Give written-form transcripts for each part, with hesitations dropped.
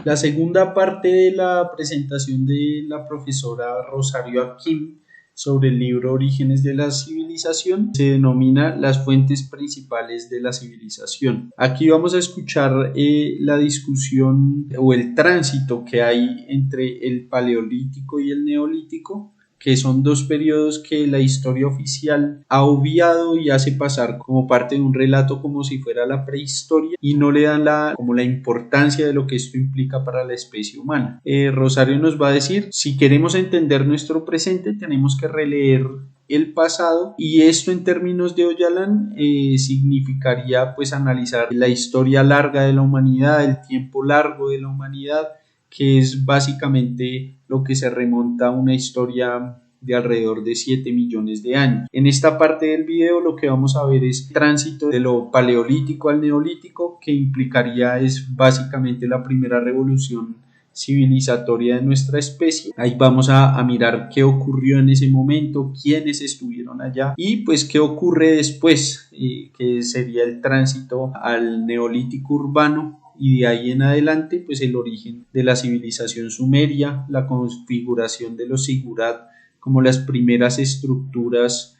La segunda parte de la presentación de la profesora Rosario Akim sobre el libro Orígenes de la Civilización se denomina Las fuentes principales de la civilización. Aquí vamos a escuchar la discusión o el tránsito que hay entre el Paleolítico y el Neolítico, que son dos periodos que la historia oficial ha obviado y hace pasar como parte de un relato como si fuera la prehistoria y no le dan como la importancia de lo que esto implica para la especie humana. Rosario nos va a decir, si queremos entender nuestro presente tenemos que releer el pasado, y esto en términos de Öcalan significaría pues analizar la historia larga de la humanidad, el tiempo largo de la humanidad, que es básicamente lo que se remonta a una historia de alrededor de 7 millones de años. En esta parte del video lo que vamos a ver es el tránsito de lo paleolítico al neolítico, que implicaría es básicamente la primera revolución civilizatoria de nuestra especie. Ahí vamos a mirar qué ocurrió en ese momento, quiénes estuvieron allá y pues qué ocurre después, que sería el tránsito al neolítico urbano, y de ahí en adelante pues el origen de la civilización sumeria, la configuración de los sigurat como las primeras estructuras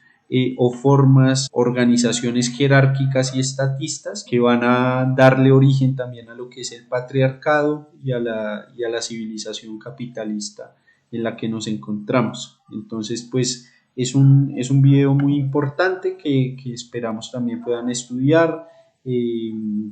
o formas, organizaciones jerárquicas y estatistas que van a darle origen también a lo que es el patriarcado y a la civilización capitalista en la que nos encontramos. Entonces pues es un video muy importante que esperamos también puedan estudiar,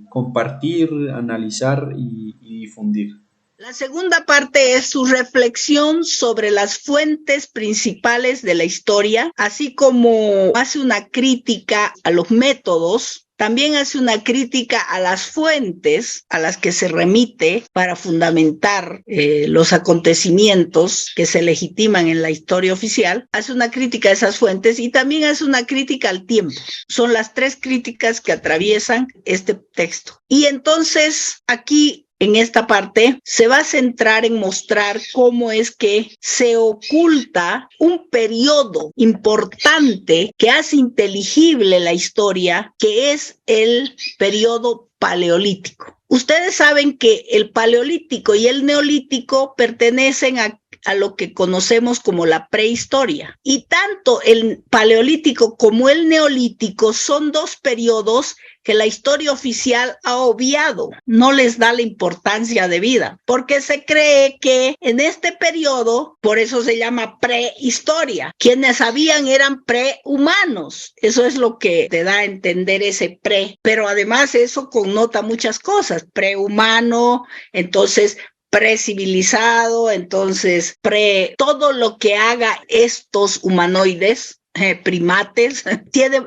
compartir, analizar y difundir. La segunda parte es su reflexión sobre las fuentes principales de la historia, así como hace una crítica a los métodos. También hace una crítica a las fuentes a las que se remite para fundamentar los acontecimientos que se legitiman en la historia oficial. Hace una crítica a esas fuentes y también hace una crítica al tiempo. Son las tres críticas que atraviesan este texto. Y entonces aquí, en esta parte, se va a centrar en mostrar cómo es que se oculta un periodo importante que hace inteligible la historia, que es el periodo paleolítico. Ustedes saben que el paleolítico y el neolítico pertenecen a lo que conocemos como la prehistoria. Y tanto el paleolítico como el neolítico son dos periodos que la historia oficial ha obviado, no les da la importancia debida, porque se cree que en este periodo, por eso se llama prehistoria, quienes habían eran prehumanos, eso es lo que te da a entender ese pre, pero además eso connota muchas cosas, prehumano, entonces precivilizado, entonces todo lo que haga estos humanoides, primates,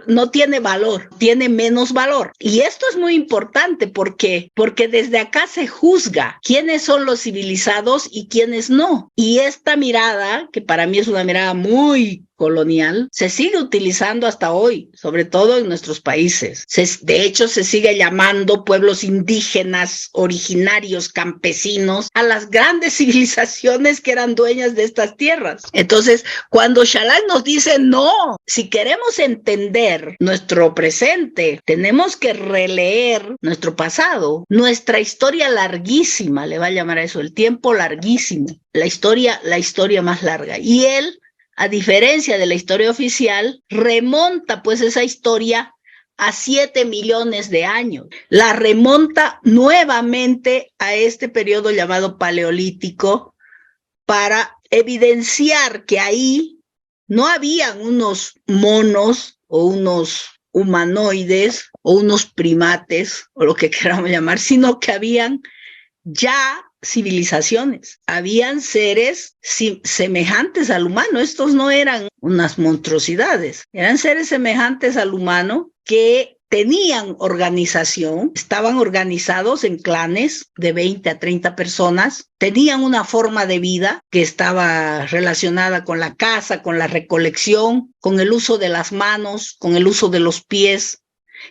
no tiene valor, tiene menos valor. Y esto es muy importante porque desde acá se juzga quiénes son los civilizados y quiénes no. Y esta mirada, que para mí es una mirada muy colonial, se sigue utilizando hasta hoy, sobre todo en nuestros países. De hecho, se sigue llamando pueblos indígenas, originarios, campesinos, a las grandes civilizaciones que eran dueñas de estas tierras. Entonces, cuando Shalal nos dice, no, si queremos entender nuestro presente, tenemos que releer nuestro pasado, nuestra historia larguísima, le va a llamar a eso, el tiempo larguísimo, la historia más larga. Y él, a diferencia de la historia oficial, remonta pues esa historia a 7 millones de años. La remonta nuevamente a este periodo llamado paleolítico para evidenciar que ahí no habían unos monos o unos humanoides o unos primates o lo que queramos llamar, sino que habían ya civilizaciones, habían seres semejantes al humano. Estos no eran unas monstruosidades, eran seres semejantes al humano que tenían organización, estaban organizados en clanes de 20 a 30 personas, tenían una forma de vida que estaba relacionada con la caza, con la recolección, con el uso de las manos, con el uso de los pies,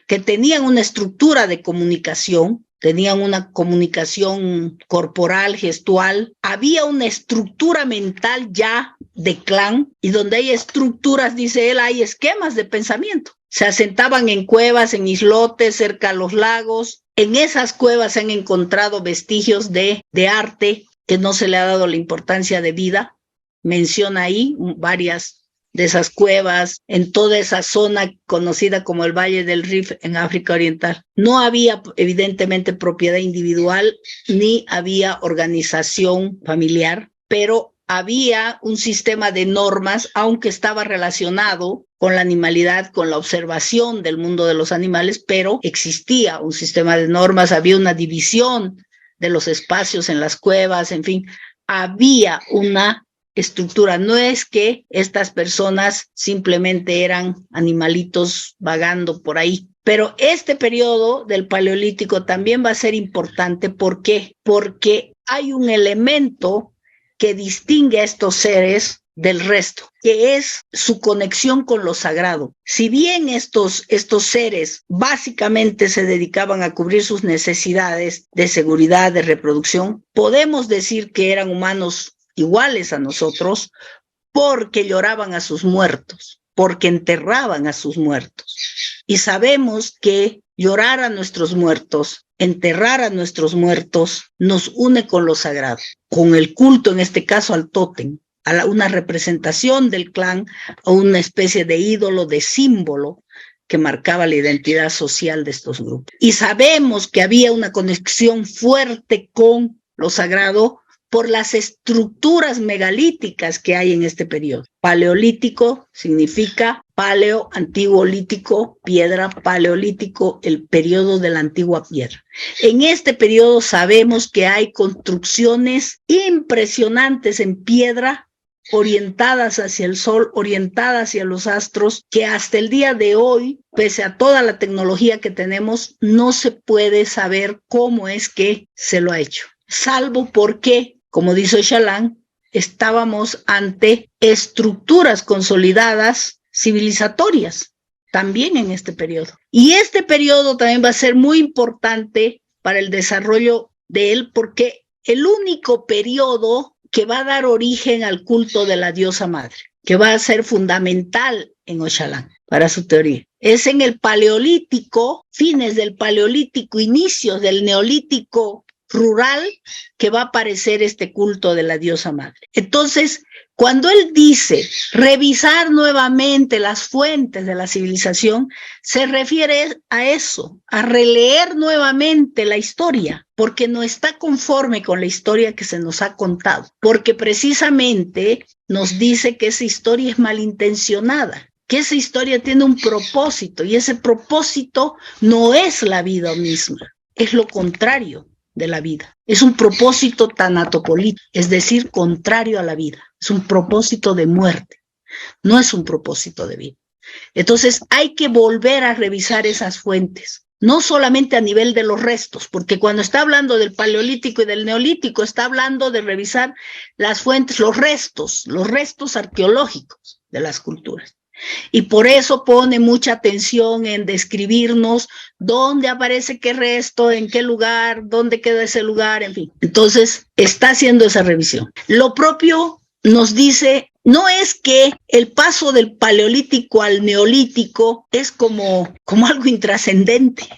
que tenían una estructura de comunicación, tenían una comunicación corporal, gestual, había una estructura mental ya de clan, y donde hay estructuras, dice él, hay esquemas de pensamiento. Se asentaban en cuevas, en islotes, cerca a los lagos, En esas cuevas se han encontrado vestigios de arte que no se le ha dado la importancia debida. Menciona ahí varias de esas cuevas en toda esa zona conocida como el Valle del Rif en África Oriental. No había evidentemente propiedad individual ni había organización familiar, pero había un sistema de normas, aunque estaba relacionado con la animalidad, con la observación del mundo de los animales, pero existía un sistema de normas, había una división de los espacios en las cuevas, en fin, había una estructura. No es que estas personas simplemente eran animalitos vagando por ahí. Pero este periodo del Paleolítico también va a ser importante. ¿Por qué? Porque hay un elemento que distingue a estos seres del resto, que es su conexión con lo sagrado. Si bien estos seres básicamente se dedicaban a cubrir sus necesidades de seguridad, de reproducción, podemos decir que eran humanos iguales a nosotros porque lloraban a sus muertos, porque enterraban a sus muertos. Y sabemos que llorar a nuestros muertos, enterrar a nuestros muertos, nos une con lo sagrado, con el culto, en este caso al tótem, a una representación del clan, a una especie de ídolo, de símbolo que marcaba la identidad social de estos grupos. Y sabemos que había una conexión fuerte con lo sagrado por las estructuras megalíticas que hay en este periodo. Paleolítico significa paleo, antiguo, lítico, piedra, paleolítico, el periodo de la antigua piedra. En este periodo sabemos que hay construcciones impresionantes en piedra, orientadas hacia el sol, orientadas hacia los astros, que hasta el día de hoy, pese a toda la tecnología que tenemos, no se puede saber cómo es que se lo ha hecho. Salvo porque, como dice Oxalán, estábamos ante estructuras consolidadas civilizatorias, también en este periodo. Y este periodo también va a ser muy importante para el desarrollo de él, porque el único periodo que va a dar origen al culto de la diosa madre, que va a ser fundamental en Oxalán para su teoría. Es en el Paleolítico, fines del Paleolítico, inicios del Neolítico rural, que va a aparecer este culto de la diosa madre. Entonces, cuando él dice revisar nuevamente las fuentes de la civilización, se refiere a eso, a releer nuevamente la historia, porque no está conforme con la historia que se nos ha contado, porque precisamente nos dice que esa historia es malintencionada, que esa historia tiene un propósito, y ese propósito no es la vida misma, es lo contrario de la vida. Es un propósito tanatopolítico, es decir, contrario a la vida. Es un propósito de muerte, no es un propósito de vida. Entonces hay que volver a revisar esas fuentes, no solamente a nivel de los restos, porque cuando está hablando del Paleolítico y del Neolítico, está hablando de revisar las fuentes, los restos arqueológicos de las culturas. Y por eso pone mucha atención en describirnos dónde aparece qué resto, en qué lugar, dónde queda ese lugar, en fin. Entonces, está haciendo esa revisión. Lo propio nos dice, no es que el paso del Paleolítico al Neolítico es como algo intrascendente,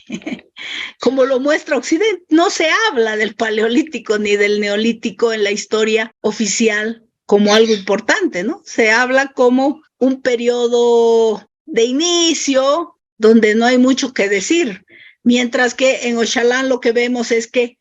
como lo muestra Occidente. No se habla del Paleolítico ni del Neolítico en la historia oficial como algo importante, ¿no? Se habla como un periodo de inicio donde no hay mucho que decir, mientras que en Oxalán lo que vemos es que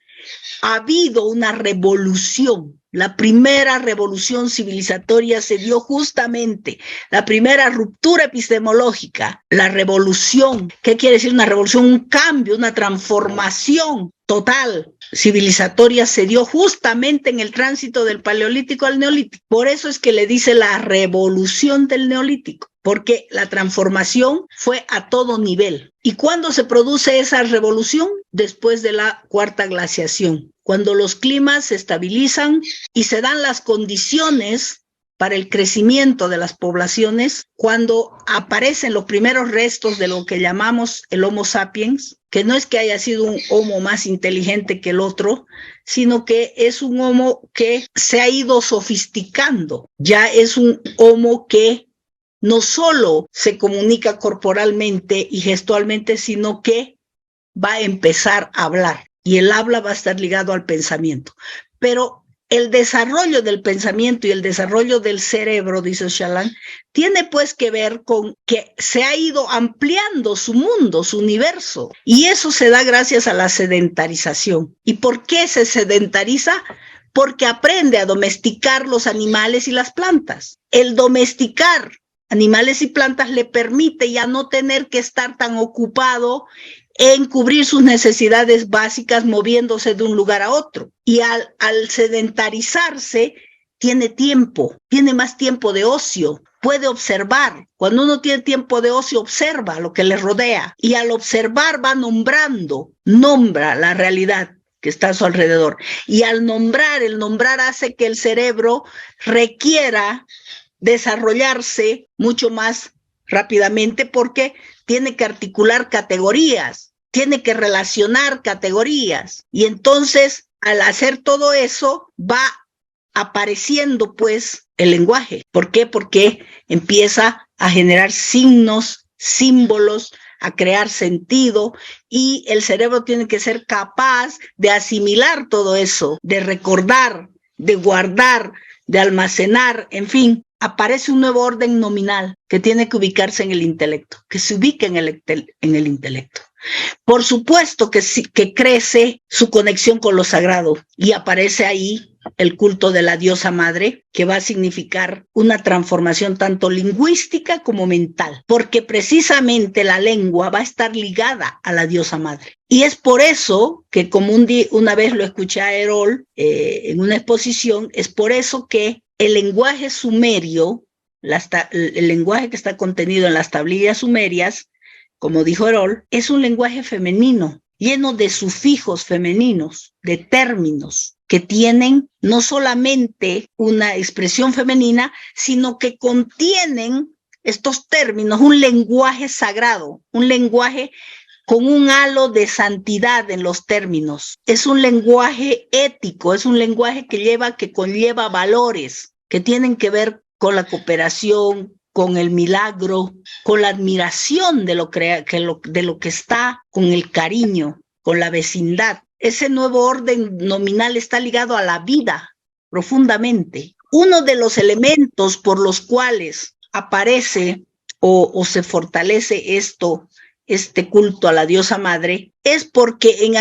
ha habido una revolución. La primera revolución civilizatoria se dio justamente, la primera ruptura epistemológica, la revolución. ¿Qué quiere decir una revolución? Un cambio, una transformación total civilizatoria se dio justamente en el tránsito del Paleolítico al Neolítico. Por eso es que le dice la revolución del Neolítico, porque la transformación fue a todo nivel. ¿Y cuándo se produce esa revolución? Después de la cuarta glaciación, cuando los climas se estabilizan y se dan las condiciones para el crecimiento de las poblaciones, cuando aparecen los primeros restos de lo que llamamos el Homo sapiens, que no es que haya sido un Homo más inteligente que el otro, sino que es un Homo que se ha ido sofisticando, ya es un Homo que no solo se comunica corporalmente y gestualmente, sino que va a empezar a hablar y el habla va a estar ligado al pensamiento. Pero el desarrollo del pensamiento y el desarrollo del cerebro, dice Ocalan, tiene pues que ver con que se ha ido ampliando su mundo, su universo, y eso se da gracias a la sedentarización. ¿Y por qué se sedentariza? Porque aprende a domesticar los animales y las plantas. El domesticar animales y plantas le permite ya no tener que estar tan ocupado en cubrir sus necesidades básicas moviéndose de un lugar a otro. Y al sedentarizarse, tiene tiempo, tiene más tiempo de ocio, puede observar. Cuando uno tiene tiempo de ocio, observa lo que le rodea. Y al observar va nombra la realidad que está a su alrededor. Y al nombrar, el nombrar hace que el cerebro requiera desarrollarse mucho más rápidamente porque tiene que articular categorías, tiene que relacionar categorías. Y entonces, al hacer todo eso, va apareciendo pues el lenguaje. ¿Por qué? Porque empieza a generar signos, símbolos, a crear sentido, y el cerebro tiene que ser capaz de asimilar todo eso, de recordar, de guardar, de almacenar, en fin. Aparece un nuevo orden nominal que tiene que ubicarse en el intelecto, que se ubique en el intelecto. Por supuesto que crece su conexión con lo sagrado y aparece ahí el culto de la diosa madre, que va a significar una transformación tanto lingüística como mental, porque precisamente la lengua va a estar ligada a la diosa madre. Y es por eso que, como una vez lo escuché a Herol en una exposición, es por eso que el lenguaje sumerio, el lenguaje que está contenido en las tablillas sumerias, como dijo Herol, es un lenguaje femenino, lleno de sufijos femeninos, de términos que tienen no solamente una expresión femenina, sino que contienen estos términos, un lenguaje sagrado, un lenguaje con un halo de santidad en los términos. Es un lenguaje ético, es un lenguaje que conlleva valores que tienen que ver con la cooperación, con el milagro, con la admiración de lo que está, con el cariño, con la vecindad. Ese nuevo orden nominal está ligado a la vida profundamente. Uno de los elementos por los cuales aparece o se fortalece este culto a la diosa madre, es porque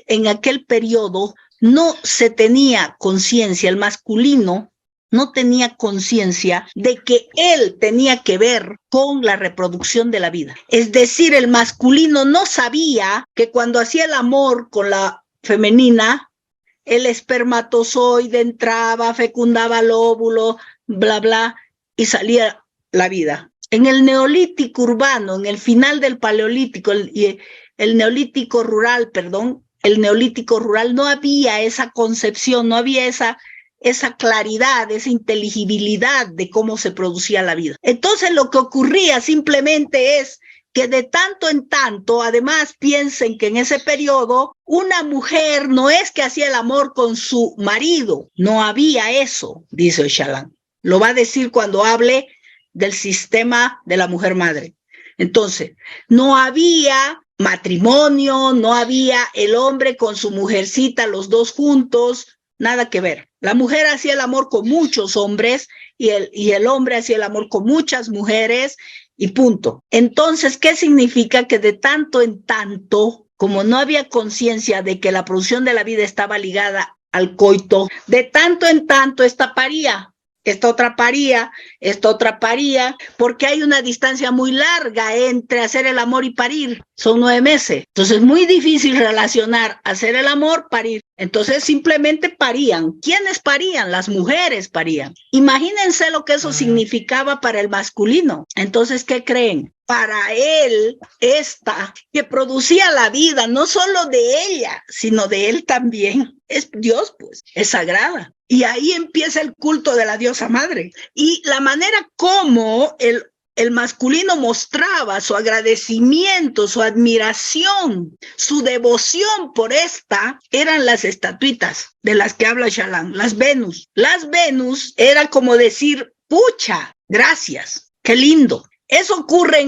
en aquel periodo no se tenía conciencia, el masculino no tenía conciencia de que él tenía que ver con la reproducción de la vida. Es decir, el masculino no sabía que cuando hacía el amor con la femenina, el espermatozoide entraba, fecundaba el óvulo, bla, bla, y salía la vida. En el neolítico urbano, en el final del paleolítico, el neolítico rural no había esa concepción, no había esa claridad, esa inteligibilidad de cómo se producía la vida. Entonces lo que ocurría simplemente es que de tanto en tanto, además piensen que en ese periodo una mujer no es que hacía el amor con su marido, no había eso, dice Ocalan. Lo va a decir cuando hable del sistema de la mujer madre. Entonces, no había matrimonio, no había el hombre con su mujercita, los dos juntos, nada que ver. La mujer hacía el amor con muchos hombres y el hombre hacía el amor con muchas mujeres y punto. Entonces, ¿qué significa? Que de tanto en tanto, como no había conciencia de que la producción de la vida estaba ligada al coito, de tanto en tanto esta paría, esta otra paría, porque hay una distancia muy larga entre hacer el amor y parir, son 9 meses. Entonces es muy difícil relacionar hacer el amor, parir. Entonces simplemente parían. ¿Quiénes parían? Las mujeres parían. Imagínense lo que eso significaba para el masculino. Entonces, ¿qué creen? Para él, esta que producía la vida, no solo de ella, sino de él también, es Dios, pues, es sagrada. Y ahí empieza el culto de la diosa madre. Y la manera como el masculino mostraba su agradecimiento, su admiración, su devoción por esta, eran las estatuitas de las que habla Ocalan, las Venus. Las Venus era como decir, pucha, gracias, qué lindo. Eso ocurre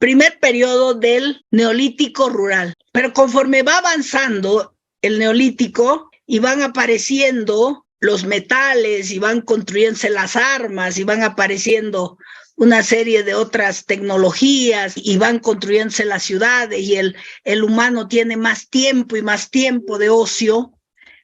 primer periodo del neolítico rural. Pero conforme va avanzando el neolítico y van apareciendo los metales y van construyéndose las armas y van apareciendo una serie de otras tecnologías y van construyéndose las ciudades y el humano tiene más tiempo y más tiempo de ocio,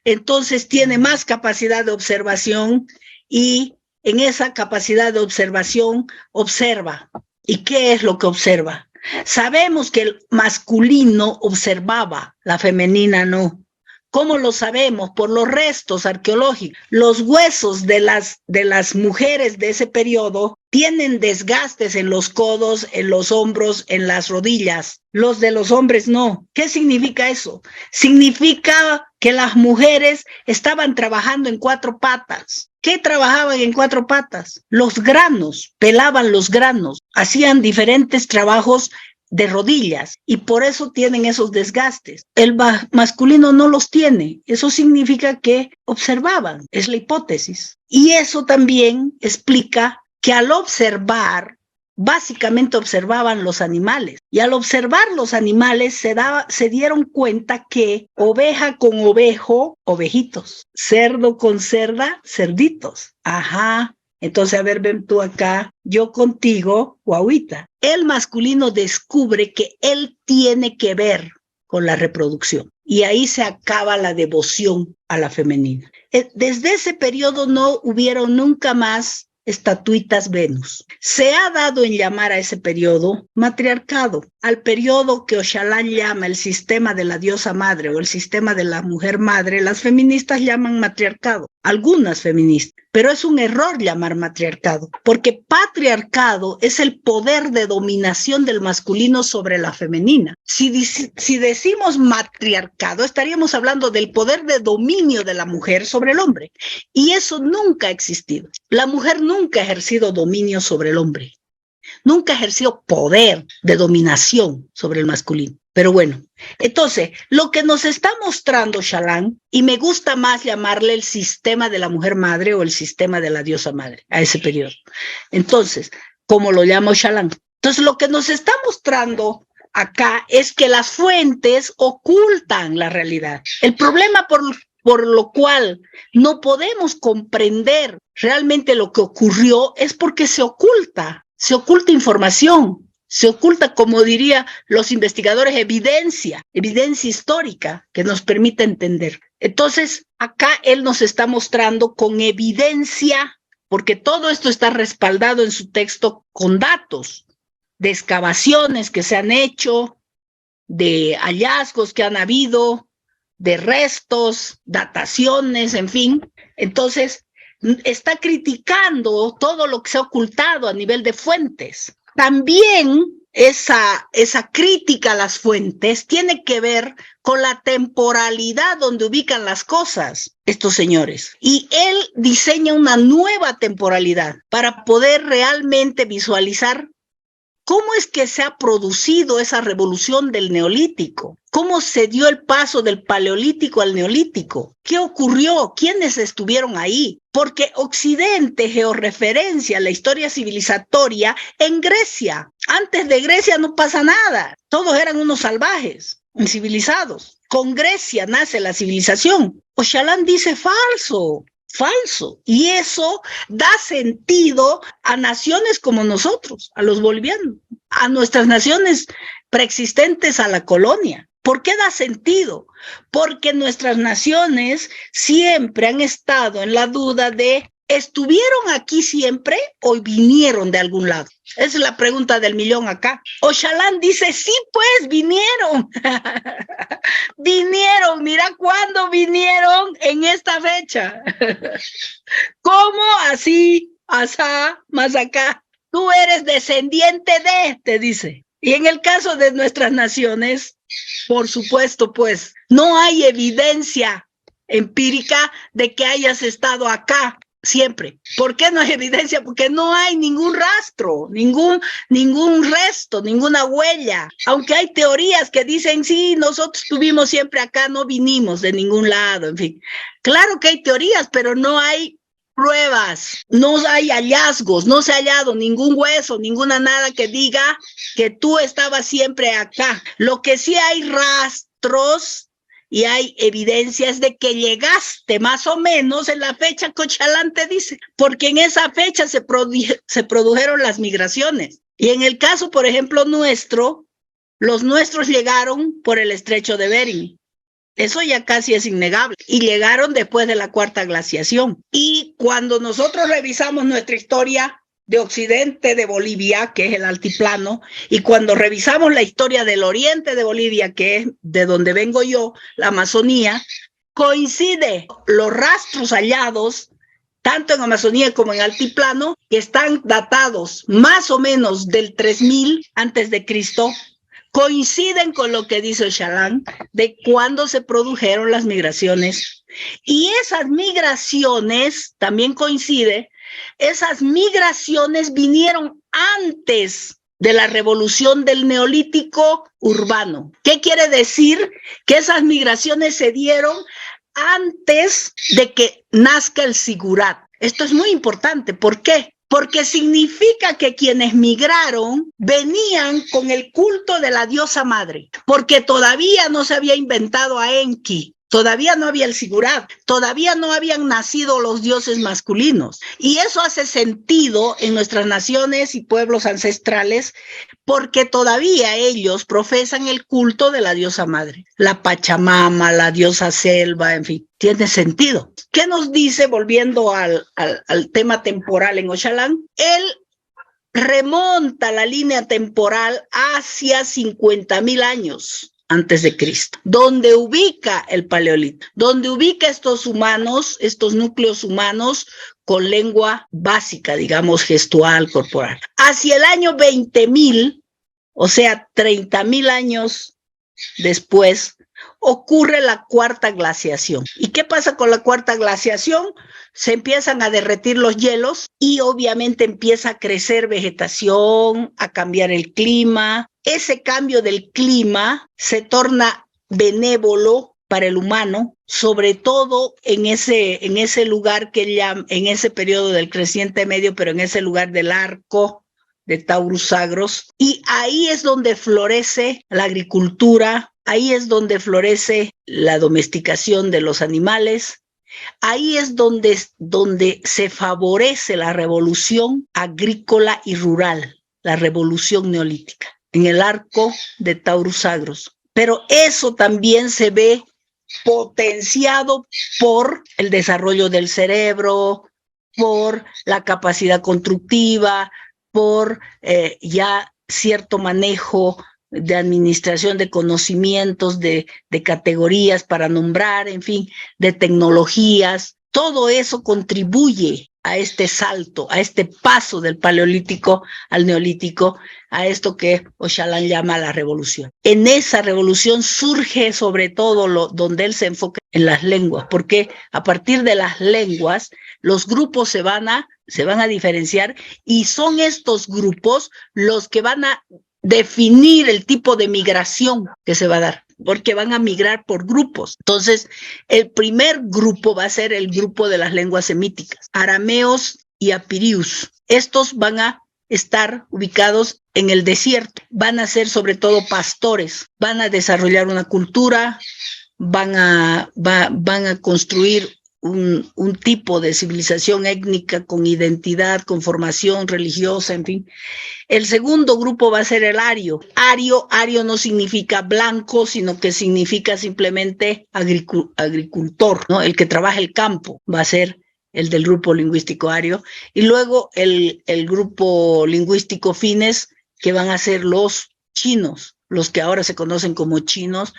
entonces tiene más capacidad de observación y en esa capacidad de observación observa. ¿Y qué es lo que observa? Sabemos que el masculino observaba, la femenina no. ¿Cómo lo sabemos? Por los restos arqueológicos. Los huesos de las mujeres de ese periodo tienen desgastes en los codos, en los hombros, en las rodillas. Los de los hombres no. ¿Qué significa eso? Significa que las mujeres estaban trabajando en 4 patas. ¿Qué trabajaban en 4 patas? Los granos, pelaban los granos, hacían diferentes trabajos de rodillas y por eso tienen esos desgastes. El masculino no los tiene. Eso significa que observaban, es la hipótesis. Y eso también explica que al observar, básicamente observaban los animales. Y al observar los animales se dieron cuenta que oveja con ovejo, ovejitos. Cerdo con cerda, cerditos. Ajá. Entonces, a ver, ven tú acá, yo contigo, guauita. El masculino descubre que él tiene que ver con la reproducción. Y ahí se acaba la devoción a la femenina. Desde ese periodo no hubieron nunca más estatuitas Venus. Se ha dado en llamar a ese periodo matriarcado, al periodo que Oxalán llama el sistema de la diosa madre o el sistema de la mujer madre. Las feministas llaman matriarcado, algunas feministas, pero es un error llamar matriarcado, porque patriarcado es el poder de dominación del masculino sobre la femenina. Si decimos matriarcado, estaríamos hablando del poder de dominio de la mujer sobre el hombre, y eso nunca ha existido. La mujer nunca ha ejercido dominio sobre el hombre, nunca ha ejercido poder de dominación sobre el masculino. Pero bueno, entonces, lo que nos está mostrando Xalán, y me gusta más llamarle el sistema de la mujer madre o el sistema de la diosa madre a ese periodo. Entonces, como lo llamo Xalán. Entonces, lo que nos está mostrando acá es que las fuentes ocultan la realidad. El problema por lo cual no podemos comprender realmente lo que ocurrió es porque se oculta información. Se oculta, como dirían los investigadores, evidencia histórica que nos permite entender. Entonces, acá él nos está mostrando con evidencia, porque todo esto está respaldado en su texto con datos de excavaciones que se han hecho, de hallazgos que han habido, de restos, dataciones, en fin. Entonces, está criticando todo lo que se ha ocultado a nivel de fuentes. También esa crítica a las fuentes tiene que ver con la temporalidad donde ubican las cosas estos señores. Y él diseña una nueva temporalidad para poder realmente visualizar cómo es que se ha producido esa revolución del neolítico. ¿Cómo se dio el paso del paleolítico al neolítico? ¿Qué ocurrió? ¿Quiénes estuvieron ahí? Porque Occidente georreferencia la historia civilizatoria en Grecia. Antes de Grecia no pasa nada. Todos eran unos salvajes, incivilizados. Con Grecia nace la civilización. Oxalán dice falso. Y eso da sentido a naciones como nosotros, a los bolivianos, a nuestras naciones preexistentes a la colonia. ¿Por qué da sentido? Porque nuestras naciones siempre han estado en la duda de ¿estuvieron aquí siempre o vinieron de algún lado? Esa es la pregunta del millón acá. Oxalán dice, sí, pues vinieron. Vinieron, mira cuándo vinieron en esta fecha. ¿Cómo? Así, asá, más acá. Tú eres descendiente de, te dice. Y en el caso de nuestras naciones, por supuesto, pues, no hay evidencia empírica de que hayas estado acá siempre. ¿Por qué no hay evidencia? Porque no hay ningún rastro, ningún resto, ninguna huella. Aunque hay teorías que dicen, sí, nosotros estuvimos siempre acá, no vinimos de ningún lado, en fin. Claro que hay teorías, pero no hay pruebas, no hay hallazgos, no se ha hallado ningún hueso, ninguna nada que diga que tú estabas siempre acá. Lo que sí hay rastros y hay evidencias de que llegaste más o menos en la fecha que Ochalán te dice, porque en esa fecha se produjeron las migraciones. Y en el caso, por ejemplo, nuestro, los nuestros llegaron por el estrecho de Bering. Eso ya casi es innegable. Y llegaron después de la cuarta glaciación. Y cuando nosotros revisamos nuestra historia de occidente de Bolivia, que es el altiplano, y cuando revisamos la historia del oriente de Bolivia, que es de donde vengo yo, la Amazonía, coincide los rastros hallados, tanto en Amazonía como en altiplano, que están datados más o menos del 3000 antes de Cristo, coinciden con lo que dice Ochalán de cuando se produjeron las migraciones. Y esas migraciones, también coincide, esas migraciones vinieron antes de la revolución del neolítico urbano. ¿Qué quiere decir? Que esas migraciones se dieron antes de que nazca el sigurat. Esto es muy importante. ¿Por qué? Porque significa que quienes migraron venían con el culto de la diosa madre, porque todavía no se había inventado a Enki, todavía no había el sigurat, todavía no habían nacido los dioses masculinos. Y eso hace sentido en nuestras naciones y pueblos ancestrales, porque todavía ellos profesan el culto de la diosa madre, la Pachamama, la diosa selva, en fin, tiene sentido. ¿Qué nos dice, volviendo al tema temporal en Ochalán? Él remonta la línea temporal hacia 50,000 años antes de Cristo, donde ubica el Paleolítico, donde ubica estos humanos, estos núcleos humanos con lengua básica, digamos, gestual, corporal. Hacia el año 20,000, o sea, 30,000 años después, ocurre la cuarta glaciación. ¿Y qué pasa con la cuarta glaciación? Se empiezan a derretir los hielos y obviamente empieza a crecer vegetación, a cambiar el clima. Ese cambio del clima se torna benévolo para el humano, sobre todo en ese lugar que llama, en ese periodo del creciente medio, pero en ese lugar del arco de Taurus Agros. Y ahí es donde florece la agricultura, ahí es donde florece la domesticación de los animales, ahí es donde se favorece la revolución agrícola y rural, la revolución neolítica, en el arco de Taurus Agros. Pero eso también se ve potenciado por el desarrollo del cerebro, por la capacidad constructiva, por ya cierto manejo de administración de conocimientos, de categorías para nombrar, en fin, de tecnologías. Todo eso contribuye a este salto, a este paso del Paleolítico al Neolítico, a esto que Ochalán llama la revolución. En esa revolución surge sobre todo donde él se enfoca en las lenguas, porque a partir de las lenguas los grupos se van a diferenciar, y son estos grupos los que van a definir el tipo de migración que se va a dar, porque van a migrar por grupos. Entonces, el primer grupo va a ser el grupo de las lenguas semíticas, arameos y apirius. Estos van a estar ubicados en el desierto, van a ser sobre todo pastores, van a desarrollar una cultura, van a construir un tipo de civilización étnica con identidad, con formación religiosa, en fin. El segundo grupo va a ser el ario. Ario no significa blanco, sino que significa simplemente agricultor, ¿no? El que trabaja el campo va a ser el del grupo lingüístico ario. Y luego el grupo lingüístico fines, que van a ser los chinos, los que ahora se conocen como chinos,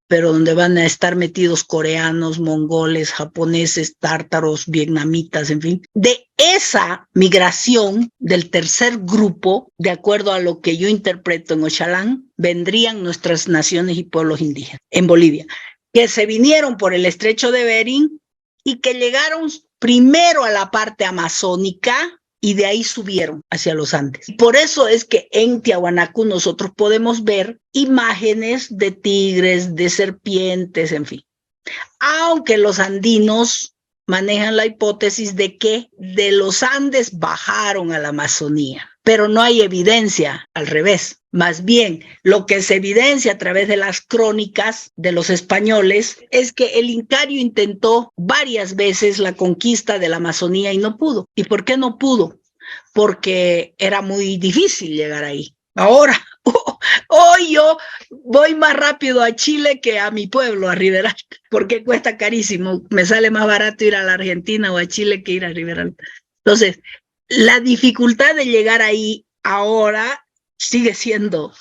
pero donde van a estar metidos coreanos, mongoles, japoneses, tártaros, vietnamitas, en fin. De esa migración del tercer grupo, de acuerdo a lo que yo interpreto en Ochalán, vendrían nuestras naciones y pueblos indígenas en Bolivia, que se vinieron por el estrecho de Bering y que llegaron primero a la parte amazónica y de ahí subieron hacia los Andes. Por eso es que en Tiahuanacu nosotros podemos ver imágenes de tigres, de serpientes, en fin. Aunque los andinos manejan la hipótesis de que de los Andes bajaron a la Amazonía, pero no hay evidencia al revés. Más bien, lo que se evidencia a través de las crónicas de los españoles es que el Incario intentó varias veces la conquista de la Amazonía y no pudo. ¿Y por qué no pudo? Porque era muy difícil llegar ahí. Ahora, hoy yo voy más rápido a Chile que a mi pueblo, a Riberalta, porque cuesta carísimo. Me sale más barato ir a la Argentina o a Chile que ir a Riberalta. Entonces, la dificultad de llegar ahí ahora sigue siendo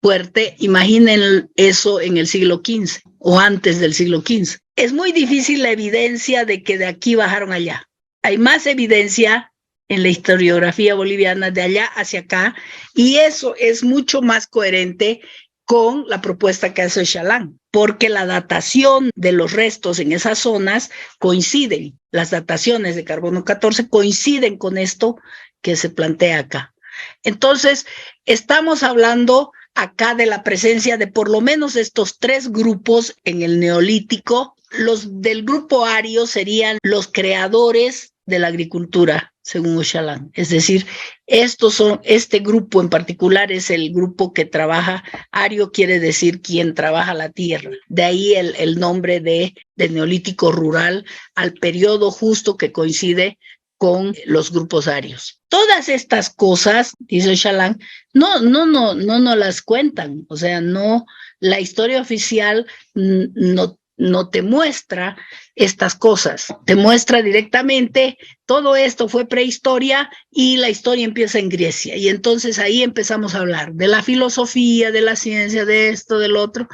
fuerte. Imaginen eso en el siglo XV o antes del siglo XV. Es muy difícil la evidencia de que de aquí bajaron allá. Hay más evidencia en la historiografía boliviana de allá hacia acá, y eso es mucho más coherente con la propuesta que hace Chalán, porque la datación de los restos en esas zonas coinciden, las dataciones de carbono 14 coinciden con esto que se plantea acá. Entonces, estamos hablando acá de la presencia de por lo menos estos 3 grupos en el Neolítico. Los del grupo ario serían los creadores de la agricultura, según Ocalan. Es decir, este grupo en particular es el grupo que trabaja, ario quiere decir quien trabaja la tierra. De ahí el nombre de Neolítico rural al periodo justo que coincide con los grupos arios. Todas estas cosas, dice Ocalan, no las cuentan. O sea, no, la historia oficial no te muestra estas cosas, te muestra directamente todo esto fue prehistoria y la historia empieza en Grecia, y entonces ahí empezamos a hablar de la filosofía, de la ciencia, de esto, del otro,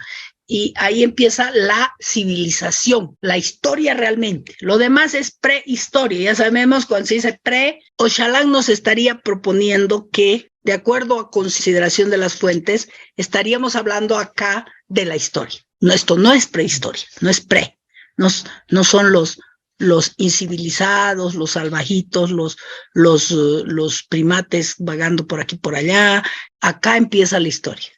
y ahí empieza la civilización, la historia realmente. Lo demás es prehistoria. Ya sabemos cuando se dice pre, Ocalan nos estaría proponiendo que, de acuerdo a consideración de las fuentes, estaríamos hablando acá de la historia. No, esto no es prehistoria, no es pre, no son los incivilizados, los salvajitos, los primates vagando por aquí por allá. Acá empieza la historia,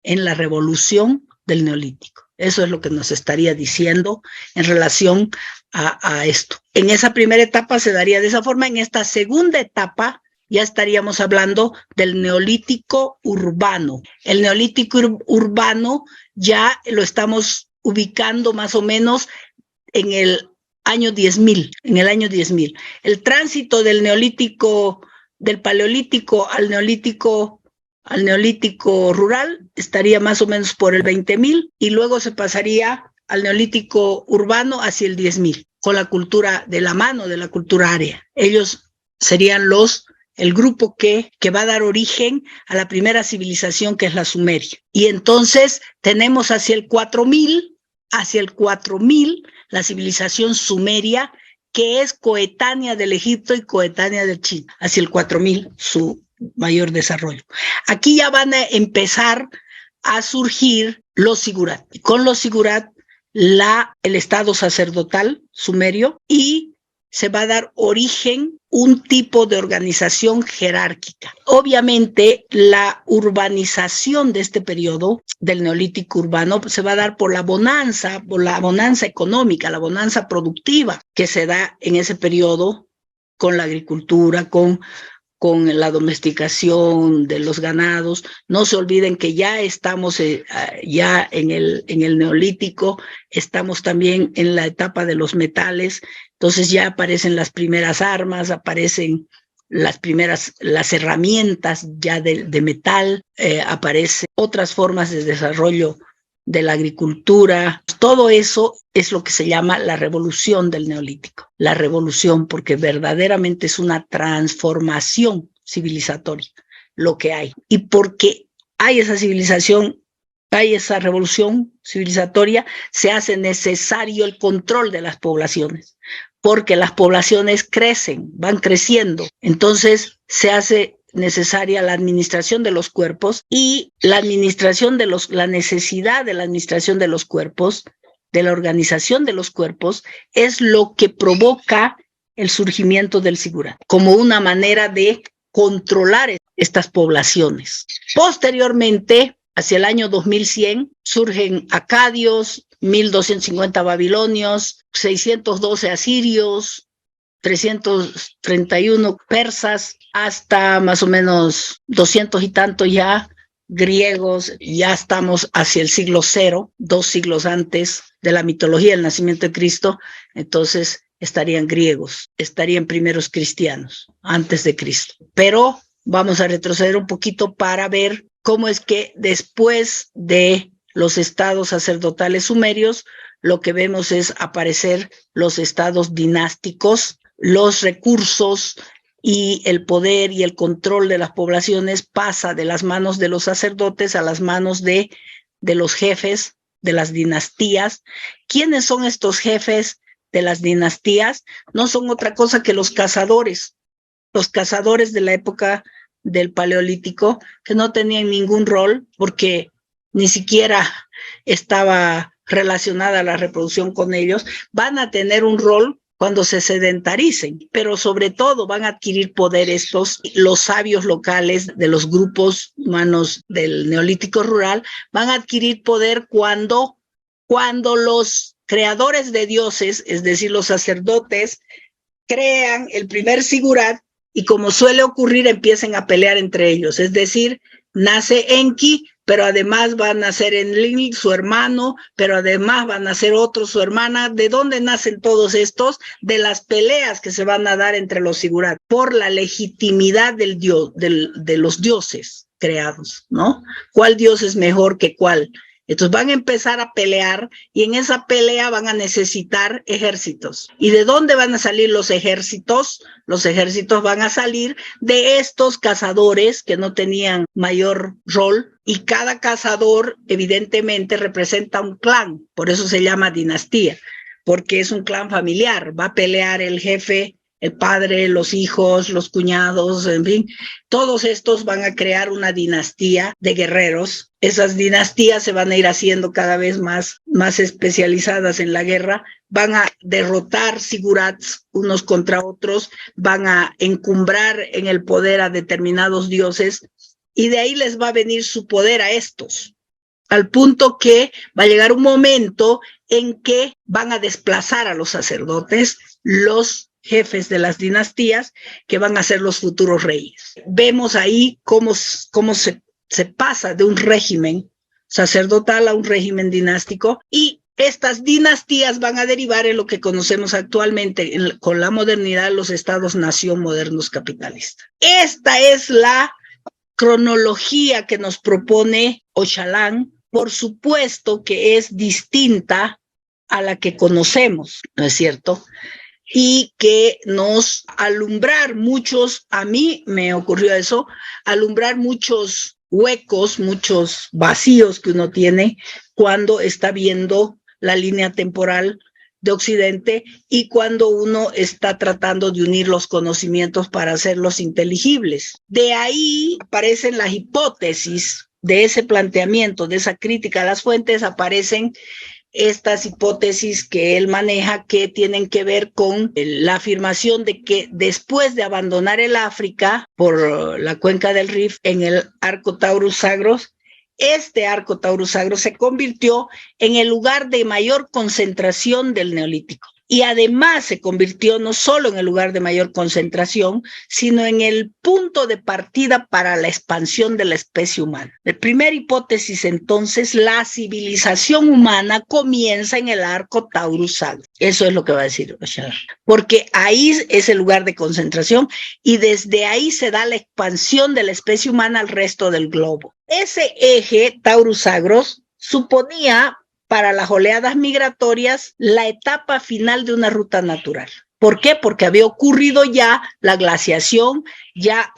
en la revolución del Neolítico. Eso es lo que nos estaría diciendo en relación a esto. En esa primera etapa se daría de esa forma. En esta segunda etapa ya estaríamos hablando del Neolítico urbano. El Neolítico urbano ya lo estamos ubicando más o menos en el año 10.000, en el año 10.000. El tránsito del Neolítico, del Paleolítico al Neolítico rural estaría más o menos por el 20.000, y luego se pasaría al Neolítico urbano hacia el 10.000, con la cultura de la mano de la cultura área. Ellos serían el grupo que va a dar origen a la primera civilización, que es la Sumeria. Y entonces tenemos hacia el 4000, la civilización sumeria, que es coetánea del Egipto y coetánea del China. Hacia el 4000, su mayor desarrollo. Aquí ya van a empezar a surgir los sigurat. Y con los sigurat, el estado sacerdotal sumerio, y se va a dar origen un tipo de organización jerárquica. Obviamente, la urbanización de este periodo del Neolítico urbano se va a dar por la bonanza económica, la bonanza productiva que se da en ese periodo con la agricultura, con la domesticación de los ganados. No se olviden que ya estamos ya en el Neolítico, estamos también en la etapa de los metales. Entonces ya aparecen las primeras armas, aparecen las herramientas ya de metal, aparecen otras formas de desarrollo de la agricultura. Todo eso es lo que se llama la revolución del Neolítico. La revolución, porque verdaderamente es una transformación civilizatoria lo que hay. Y porque hay esa civilización, hay esa revolución civilizatoria, se hace necesario el control de las poblaciones, porque las poblaciones crecen, van creciendo. Entonces se hace necesaria la administración de los cuerpos, y la necesidad de la administración de los cuerpos, de la organización de los cuerpos, es lo que provoca el surgimiento del sigurat, como una manera de controlar estas poblaciones. Posteriormente, hacia el año 2100, surgen acadios, 1250 babilonios, 612 asirios, 331 persas, hasta más o menos 200 y tanto ya griegos. Ya estamos hacia el siglo cero, 2 siglos antes de la mitología del nacimiento de Cristo. Entonces estarían griegos, estarían primeros cristianos antes de Cristo. Pero vamos a retroceder un poquito para ver cómo es que después de los estados sacerdotales sumerios, lo que vemos es aparecer los estados dinásticos, los recursos y el poder y el control de las poblaciones pasa de las manos de los sacerdotes a las manos de los jefes de las dinastías. ¿Quiénes son estos jefes de las dinastías? No son otra cosa que los cazadores de la época del Paleolítico, que no tenían ningún rol porque ni siquiera estaba relacionada la reproducción con ellos. Van a tener un rol cuando se sedentaricen, pero sobre todo van a adquirir poder los sabios locales de los grupos humanos del Neolítico rural, van a adquirir poder cuando los creadores de dioses, es decir, los sacerdotes, crean el primer sigurat y, como suele ocurrir, empiecen a pelear entre ellos. Es decir, nace Enki, pero además va a nacer Enlil, su hermano, pero además va a nacer otro, su hermana. ¿De dónde nacen todos estos? De las peleas que se van a dar entre los sigurat, por la legitimidad del dios, de los dioses creados, ¿no? ¿Cuál dios es mejor que cuál? Entonces van a empezar a pelear y en esa pelea van a necesitar ejércitos. ¿Y de dónde van a salir los ejércitos? Los ejércitos van a salir de estos cazadores que no tenían mayor rol, y cada cazador evidentemente representa un clan, por eso se llama dinastía, porque es un clan familiar. Va a pelear el jefe, el padre, los hijos, los cuñados, en fin, todos estos van a crear una dinastía de guerreros. Esas dinastías se van a ir haciendo cada vez más especializadas en la guerra, van a derrotar sigurats unos contra otros, van a encumbrar en el poder a determinados dioses, y de ahí les va a venir su poder a estos, al punto que va a llegar un momento en que van a desplazar a los sacerdotes, los jefes de las dinastías, que van a ser los futuros reyes. Vemos ahí cómo se pasa de un régimen sacerdotal a un régimen dinástico, y estas dinastías van a derivar en lo que conocemos actualmente con la modernidad, los estados-nación modernos capitalistas. Esta es la cronología que nos propone Ocalan. Por supuesto que es distinta a la que conocemos, ¿no es cierto? Y que nos alumbrar muchos, a mí me ocurrió eso, alumbrar muchos huecos, muchos vacíos que uno tiene cuando está viendo la línea temporal de Occidente y cuando uno está tratando de unir los conocimientos para hacerlos inteligibles. De ahí aparecen las hipótesis de ese planteamiento, de esa crítica a las fuentes, aparecen estas hipótesis que él maneja, que tienen que ver con la afirmación de que después de abandonar el África por la cuenca del Rif en el arco Taurus-Zagros, este arco Taurus-Zagros se convirtió en el lugar de mayor concentración del Neolítico. Y además se convirtió no solo en el lugar de mayor concentración, sino en el punto de partida para la expansión de la especie humana. La primera hipótesis, entonces, la civilización humana comienza en el arco Taurus-Zagros. Eso es lo que va a decir Ocalan, porque ahí es el lugar de concentración y desde ahí se da la expansión de la especie humana al resto del globo. Ese eje Taurus-Zagros suponía para las oleadas migratorias la etapa final de una ruta natural. ¿Por qué? Porque había ocurrido ya la glaciación, ya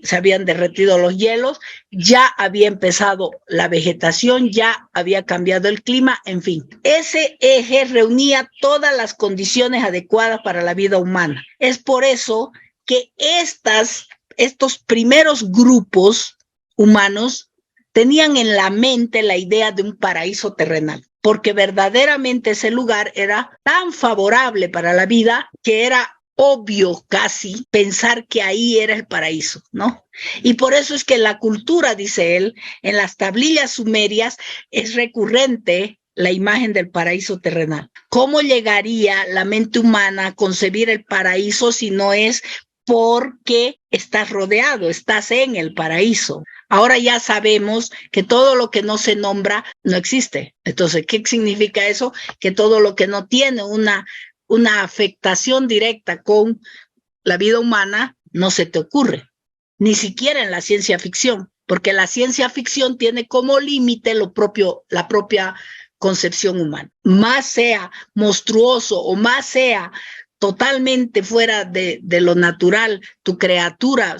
se habían derretido los hielos, ya había empezado la vegetación, ya había cambiado el clima, en fin. Ese eje reunía todas las condiciones adecuadas para la vida humana. Es por eso que estos primeros grupos humanos tenían en la mente la idea de un paraíso terrenal, porque verdaderamente ese lugar era tan favorable para la vida que era obvio casi pensar que ahí era el paraíso, ¿no? Y por eso es que la cultura, dice él, en las tablillas sumerias es recurrente la imagen del paraíso terrenal. ¿Cómo llegaría la mente humana a concebir el paraíso si no es porque estás rodeado, estás en el paraíso? Ahora ya sabemos que todo lo que no se nombra no existe. Entonces, ¿qué significa eso? Que todo lo que no tiene una afectación directa con la vida humana no se te ocurre, ni siquiera en la ciencia ficción, porque la ciencia ficción tiene como límite la propia concepción humana. Más sea monstruoso o más sea totalmente fuera de lo natural, tu criatura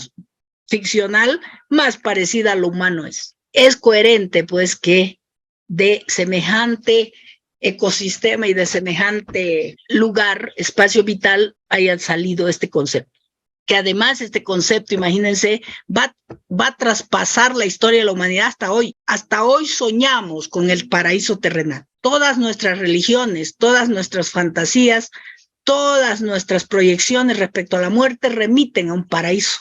ficcional, más parecida a lo humano es. Es coherente, pues, que de semejante ecosistema y de semejante lugar, espacio vital, haya salido este concepto. Que además este concepto, imagínense, va a traspasar la historia de la humanidad hasta hoy. Hasta hoy soñamos con el paraíso terrenal. Todas nuestras religiones, todas nuestras fantasías, todas nuestras proyecciones respecto a la muerte remiten a un paraíso.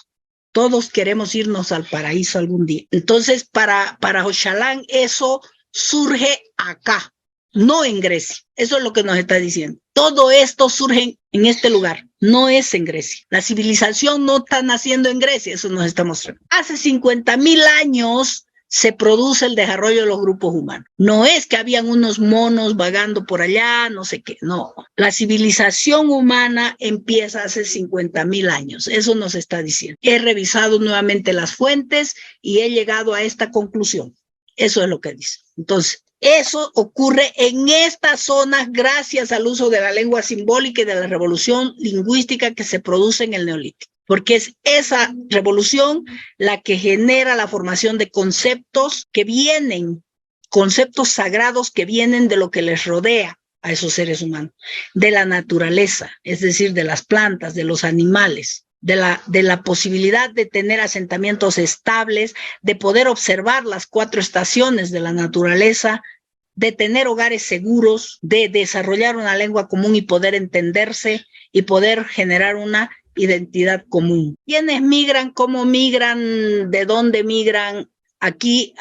Todos queremos irnos al paraíso algún día. Entonces, para Oxalán, eso surge acá, no en Grecia. Eso es lo que nos está diciendo. Todo esto surge en este lugar, no es en Grecia. La civilización no está naciendo en Grecia, eso nos está mostrando. Hace 50,000 años se produce el desarrollo de los grupos humanos. No es que habían unos monos vagando por allá, no sé qué, no. La civilización humana empieza hace 50,000 años, eso nos está diciendo. He revisado nuevamente las fuentes y he llegado a esta conclusión. Eso es lo que dice. Entonces, eso ocurre en estas zonas gracias al uso de la lengua simbólica y de la revolución lingüística que se produce en el Neolítico. Porque es esa revolución la que genera la formación de conceptos que vienen, conceptos sagrados que vienen de lo que les rodea a esos seres humanos, de la naturaleza, es decir, de las plantas, de los animales, de la posibilidad de tener asentamientos estables, de poder observar las 4 estaciones de la naturaleza, de tener hogares seguros, de desarrollar una lengua común y poder entenderse y poder generar una identidad común. ¿Quiénes migran? ¿Cómo migran? ¿De dónde migran? Aquí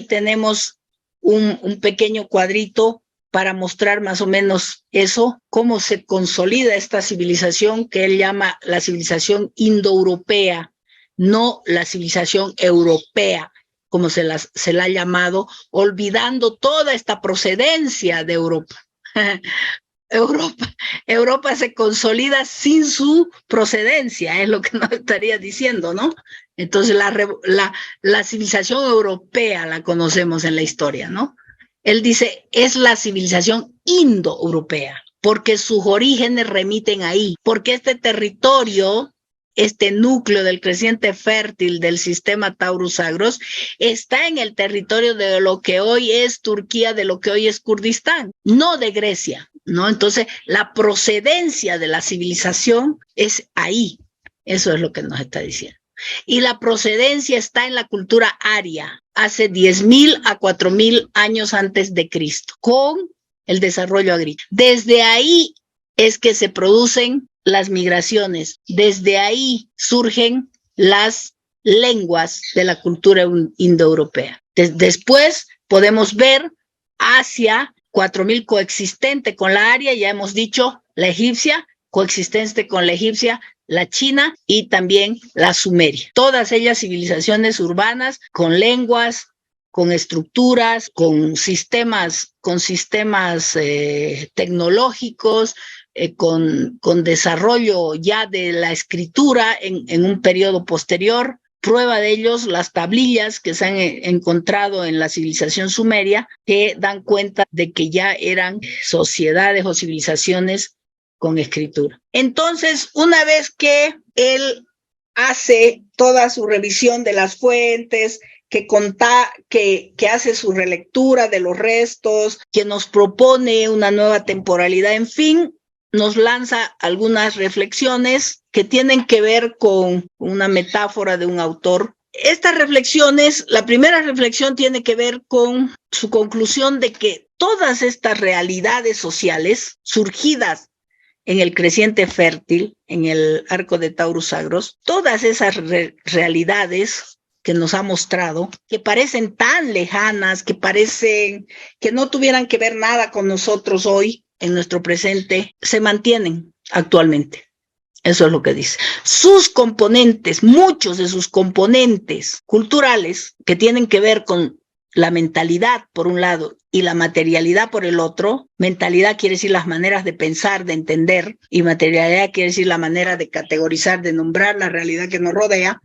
tenemos un pequeño cuadrito para mostrar más o menos eso, cómo se consolida esta civilización que él llama la civilización indoeuropea, no la civilización europea, como se la ha llamado, olvidando toda esta procedencia de Europa. Europa se consolida sin su procedencia, es lo que nos estaría diciendo, ¿no? Entonces la civilización europea la conocemos en la historia, ¿no? Él dice, es la civilización indoeuropea, porque sus orígenes remiten ahí, porque este territorio, este núcleo del creciente fértil del sistema Taurus-Agros, está en el territorio de lo que hoy es Turquía, de lo que hoy es Kurdistán, no de Grecia, ¿no? Entonces, la procedencia de la civilización es ahí, eso es lo que nos está diciendo. Y la procedencia está en la cultura aria, hace 10,000 a 4,000 años antes de Cristo, con el desarrollo agrícola. Desde ahí es que se producen las migraciones, desde ahí surgen las lenguas de la cultura indoeuropea. Después podemos ver hacia 4,000 coexistente con la aria, ya hemos dicho, la egipcia, coexistente con la egipcia, la china y también la sumeria. Todas ellas civilizaciones urbanas con lenguas, con estructuras, con sistemas tecnológicos, con desarrollo ya de la escritura en un periodo posterior. Prueba de ellos las tablillas que se han encontrado en la civilización sumeria, que dan cuenta de que ya eran sociedades o civilizaciones con escritura. Entonces, una vez que él hace toda su revisión de las fuentes, que hace su relectura de los restos, que nos propone una nueva temporalidad, en fin, nos lanza algunas reflexiones que tienen que ver con una metáfora de un autor. Estas reflexiones, la primera reflexión tiene que ver con su conclusión de que todas estas realidades sociales surgidas en el creciente fértil en el arco de Taurus Agros, todas esas realidades que nos ha mostrado, que parecen tan lejanas, que parecen que no tuvieran que ver nada con nosotros hoy, en nuestro presente, se mantienen actualmente. Eso es lo que dice. Sus componentes, muchos de sus componentes culturales que tienen que ver con la mentalidad por un lado y la materialidad por el otro. Mentalidad quiere decir las maneras de pensar, de entender, y materialidad quiere decir la manera de categorizar, de nombrar la realidad que nos rodea.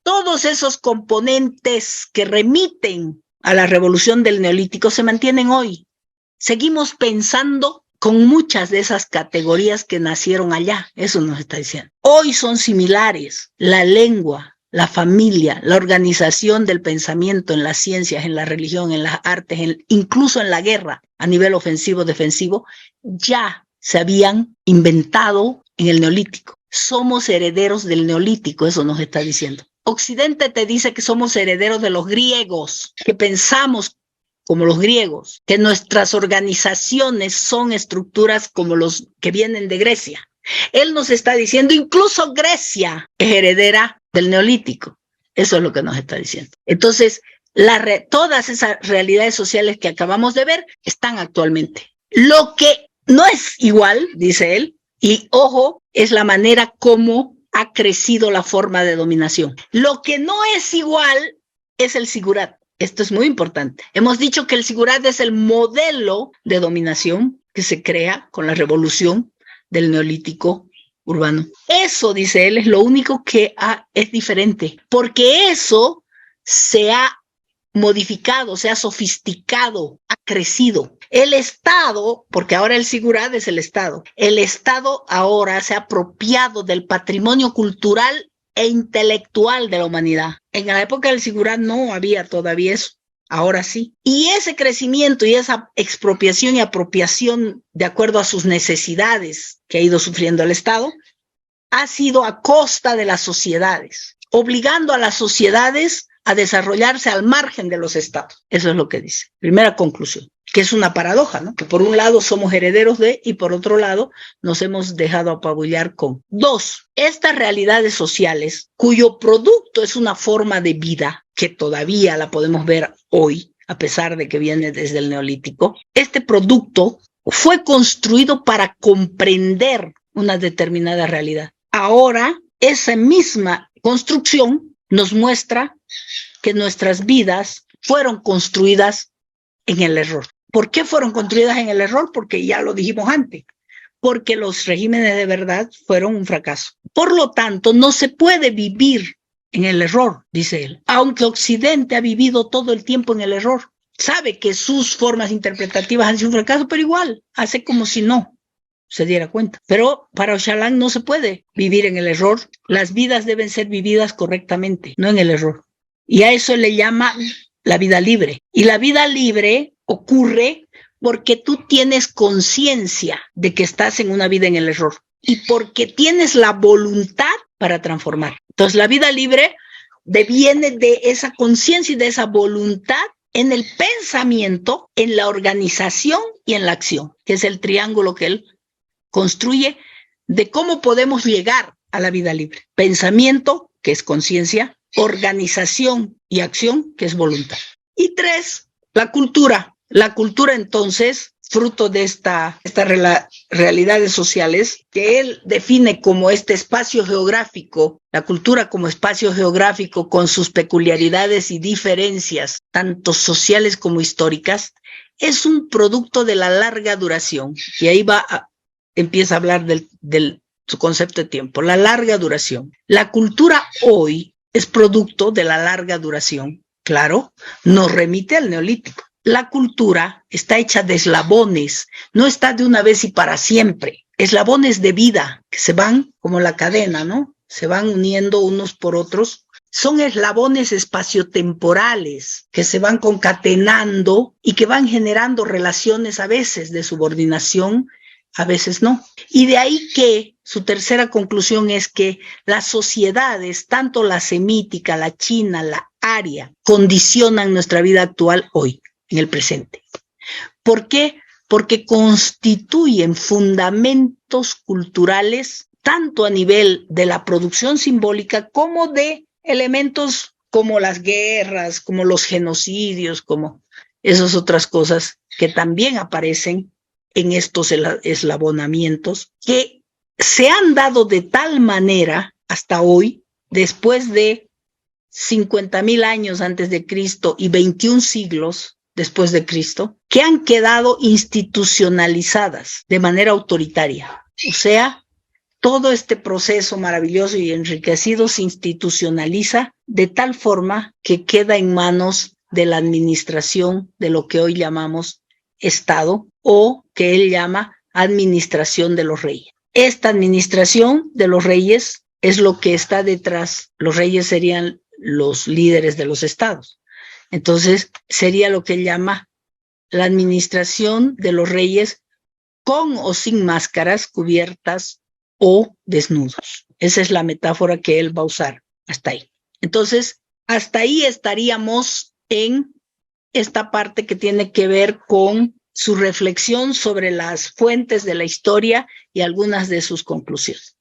Todos esos componentes que remiten a la revolución del Neolítico se mantienen hoy. Seguimos pensando con muchas de esas categorías que nacieron allá. Eso nos está diciendo. Hoy son similares. La lengua, la familia, la organización del pensamiento en las ciencias, en la religión, en las artes, incluso en la guerra a nivel ofensivo-defensivo, ya se habían inventado en el Neolítico. Somos herederos del Neolítico, eso nos está diciendo. Occidente te dice que somos herederos de los griegos, que pensamos como los griegos, que nuestras organizaciones son estructuras como los que vienen de Grecia. Él nos está diciendo, incluso Grecia es heredera del Neolítico. Eso es lo que nos está diciendo. Entonces, todas esas realidades sociales que acabamos de ver están actualmente. Lo que no es igual, dice él, y ojo, es la manera como ha crecido la forma de dominación. Lo que no es igual es el sigurat. Esto es muy importante. Hemos dicho que el sigurat es el modelo de dominación que se crea con la revolución del Neolítico urbano. Eso, dice él, es lo único que es diferente, porque eso se ha modificado, se ha sofisticado, ha crecido. El Estado, porque ahora el sigurat es el Estado ahora se ha apropiado del patrimonio cultural e intelectual de la humanidad. En la época del sigurat no había todavía eso, ahora sí. Y ese crecimiento y esa expropiación y apropiación de acuerdo a sus necesidades que ha ido sufriendo el Estado, ha sido a costa de las sociedades, obligando a las sociedades a desarrollarse al margen de los estados. Eso es lo que dice. Primera conclusión, que es una paradoja, ¿no? Que por un lado somos herederos de, y por otro lado nos hemos dejado apabullar con. 2, estas realidades sociales, cuyo producto es una forma de vida, que todavía la podemos ver hoy, a pesar de que viene desde el Neolítico, este producto fue construido para comprender una determinada realidad. Ahora, esa misma construcción nos muestra que nuestras vidas fueron construidas en el error. ¿Por qué fueron construidas en el error? Porque ya lo dijimos antes, porque los regímenes de verdad fueron un fracaso. Por lo tanto, no se puede vivir en el error, dice él, aunque Occidente ha vivido todo el tiempo en el error. Sabe que sus formas interpretativas han sido un fracaso, pero igual, hace como si no se diera cuenta. Pero para Öcalan no se puede vivir en el error. Las vidas deben ser vividas correctamente, no en el error. Y a eso le llama la vida libre. Y la vida libre ocurre porque tú tienes conciencia de que estás en una vida en el error y porque tienes la voluntad para transformar. Entonces la vida libre deviene de esa conciencia y de esa voluntad en el pensamiento, en la organización y en la acción, que es el triángulo que él construye de cómo podemos llegar a la vida libre. Pensamiento, que es conciencia, organización y acción, que es voluntad. Y 3, la cultura. La cultura, entonces, fruto de estas realidades sociales, que él define como este espacio geográfico, la cultura como espacio geográfico con sus peculiaridades y diferencias, tanto sociales como históricas, es un producto de la larga duración. Y ahí empieza a hablar del su concepto de tiempo, la larga duración. La cultura hoy es producto de la larga duración. Claro, nos remite al Neolítico. La cultura está hecha de eslabones, no está de una vez y para siempre. Eslabones de vida que se van como la cadena, ¿no? Se van uniendo unos por otros. Son eslabones espaciotemporales que se van concatenando y que van generando relaciones a veces de subordinación, a veces no. Y de ahí que su tercera conclusión es que las sociedades, tanto la semítica, la china, la aria, condicionan nuestra vida actual hoy, en el presente. ¿Por qué? Porque constituyen fundamentos culturales tanto a nivel de la producción simbólica como de elementos como las guerras, como los genocidios, como esas otras cosas que también aparecen en estos eslabonamientos, que se han dado de tal manera hasta hoy, después de 50,000 años antes de Cristo y 21 siglos después de Cristo, que han quedado institucionalizadas de manera autoritaria. O sea, todo este proceso maravilloso y enriquecido se institucionaliza de tal forma que queda en manos de la administración de lo que hoy llamamos Estado, o que él llama administración de los reyes. Esta administración de los reyes es lo que está detrás. Los reyes serían los líderes de los estados. Entonces, sería lo que él llama la administración de los reyes con o sin máscaras, cubiertas o desnudos. Esa es la metáfora que él va a usar hasta ahí. Entonces, hasta ahí estaríamos en esta parte que tiene que ver con su reflexión sobre las fuentes de la historia y algunas de sus conclusiones.